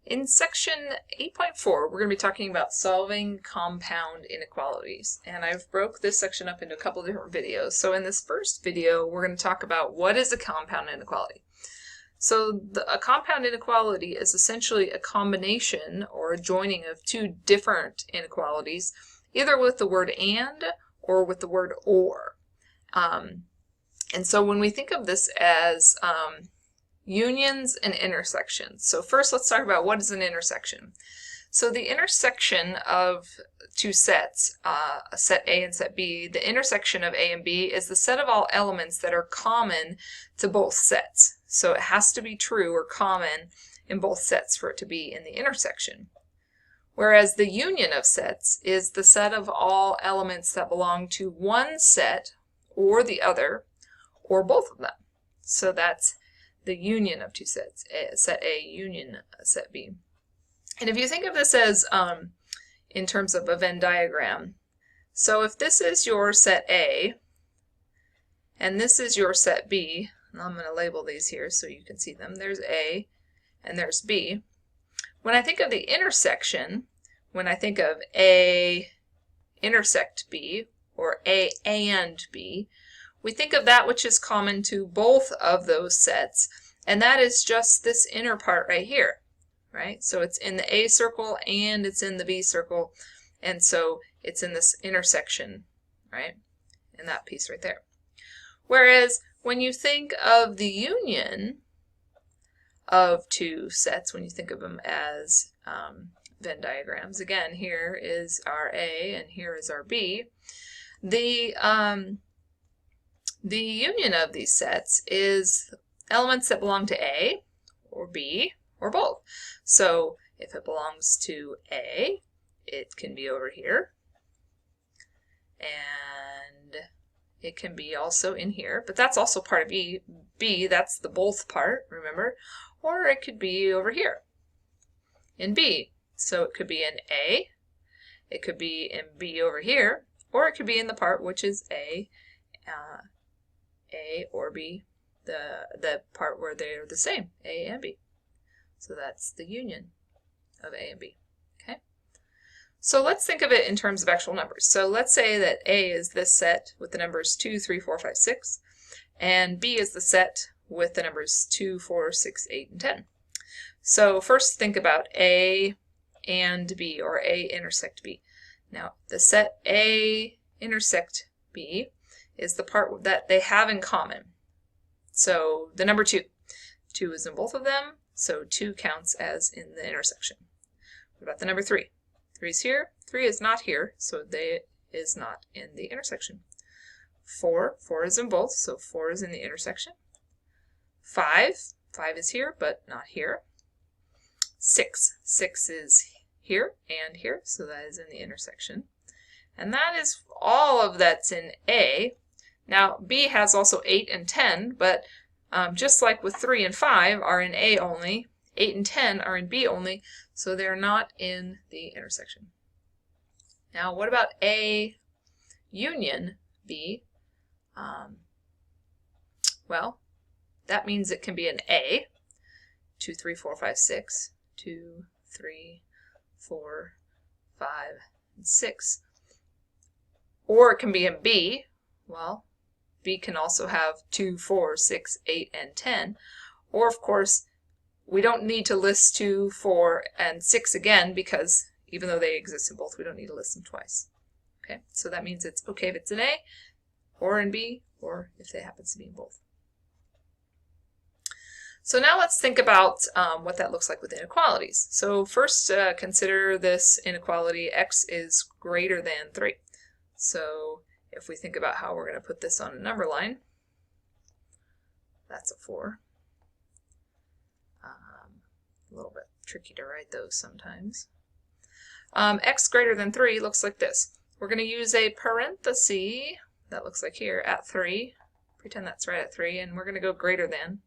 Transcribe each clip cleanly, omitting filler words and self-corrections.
In section 8.4, we're going to be talking about solving compound inequalities. And I've broke this section up into a couple of different videos. So in this first video, we're going to talk about what is a compound inequality. So a compound inequality is essentially a combination or a joining of two different inequalities, either with the word and or with the word or. And so when we think of this as unions and intersections. So first let's talk about what is an intersection. So the intersection of two sets, set A and set B, the intersection of A and B is the set of all elements that are common to both sets. So it has to be true or common in both sets for it to be in the intersection. Whereas the union of sets is the set of all elements that belong to one set or the other or both of them. So that's the union of two sets, set A union set B. And if you think of this as in terms of a Venn diagram, so if this is your set A and this is your set B, and I'm going to label these here so you can see them. There's A and there's B. When I think of the intersection, when I think of A intersect B or A and B, we think of that which is common to both of those sets, and that is just this inner part right here, right? So it's in the A circle and it's in the B circle, and so it's in this intersection, right? In that piece right there. Whereas when you think of the union of two sets, when you think of them as Venn diagrams, again, here is our A and here is our B, the union of these sets is elements that belong to A or B or both. So if it belongs to A, it can be over here, and it can be also in here, but that's also part of B. B, that's the both part, remember? Or it could be over here in B. So it could be in A, it could be in B over here, or it could be in the part which is A or B, the part where they're the same, A and B. So that's the union of A and B. Okay. So let's think of it in terms of actual numbers. So let's say that A is this set with the numbers 2, 3, 4, 5, 6, and B is the set with the numbers 2, 4, 6, 8, and 10. So first think about A and B, or A intersect B. Now the set A intersect B is the part that they have in common. So the number 2. 2 is in both of them, so 2 counts as in the intersection. What about the number 3? 3 is here, 3 is not here, so they is not in the intersection. 4 is in both, so 4 is in the intersection. 5 is here, but not here. 6 is here and here, so that is in the intersection. And that is all of that's in A. Now, B has also 8 and 10, but just like with 3 and 5 are in A only, 8 and 10 are in B only, so they're not in the intersection. Now, what about A union B? Well, that means it can be an A, 2, 3, 4, 5, 6, 2, 3, 4, 5, and 6. Or it can be in B. Well, B can also have 2, 4, 6, 8, and 10. Or, of course, we don't need to list 2, 4, and 6 again because even though they exist in both, we don't need to list them twice. Okay, so that means it's okay if it's in A, or in B, or if they happen to be in both. So now let's think about what that looks like with inequalities. So first, consider this inequality, x is greater than 3. So if we think about how we're going to put this on a number line, that's a 4. A little bit tricky to write those sometimes. X greater than 3 looks like this. We're going to use a parenthesis, that looks like here, at 3. Pretend that's right at 3, and we're going to go greater than.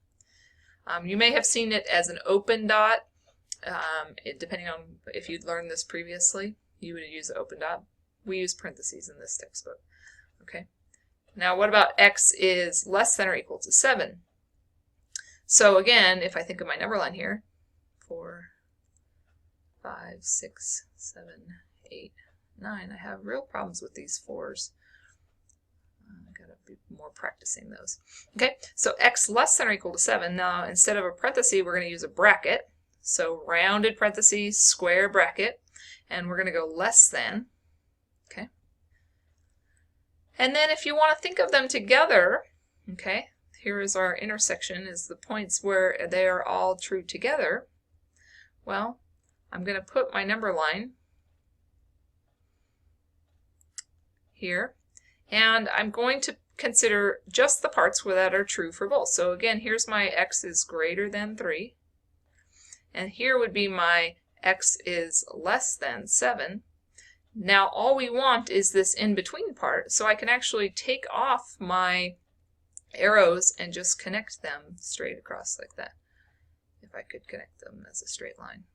You may have seen it as an open dot. Depending on if you'd learned this previously, you would use an open dot. We use parentheses in this textbook. Okay. Now what about x is less than or equal to 7? So again, if I think of my number line here, 4, 5, 6, 7, 8, 9. I have real problems with these 4s. I gotta be more practicing those. Okay, so x less than or equal to 7. Now, instead of a parenthesis, we're going to use a bracket. So rounded parentheses, square bracket, and we're going to go less than. Okay. And then if you want to think of them together, okay, here is our intersection, is the points where they are all true together. Well, I'm going to put my number line here, and I'm going to consider just the parts where that are true for both. So again, here's my x is greater than 3, and here would be my x is less than 7. Now all we want is this in-between part, so I can actually take off my arrows and just connect them straight across like that, if I could connect them as a straight line.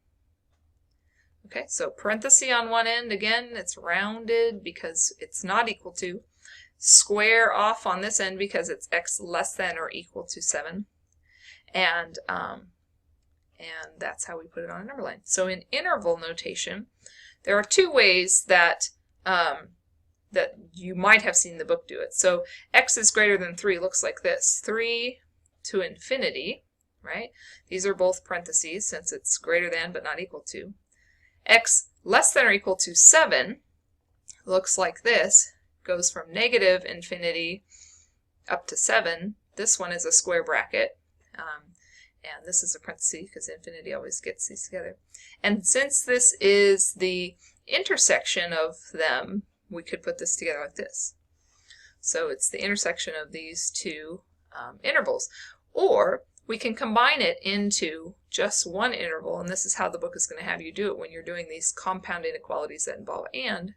Okay, so parenthesis on one end, again, it's rounded because it's not equal to. Square off on this end because it's x less than or equal to 7. And that's how we put it on a number line. So in interval notation, there are two ways that that you might have seen the book do it. So x is greater than 3 looks like this. 3 to infinity, right? These are both parentheses since it's greater than but not equal to. X less than or equal to 7 looks like this. Goes from negative infinity up to 7. This one is a square bracket. And this is a parenthesis because infinity always gets these together. And since this is the intersection of them, we could put this together like this. So it's the intersection of these two intervals. Or we can combine it into just one interval, and this is how the book is going to have you do it when you're doing these compound inequalities that involve and,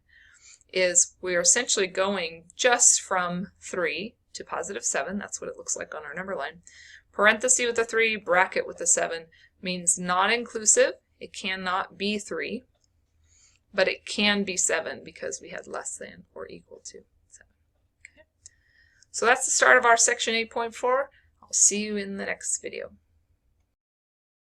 is we are essentially going just from 3 to positive 7. That's what it looks like on our number line. Parenthesis with a 3, bracket with a 7 means non-inclusive. It cannot be 3, but it can be 7 because we had less than or equal to 7. Okay. So that's the start of our section 8.4. I'll see you in the next video.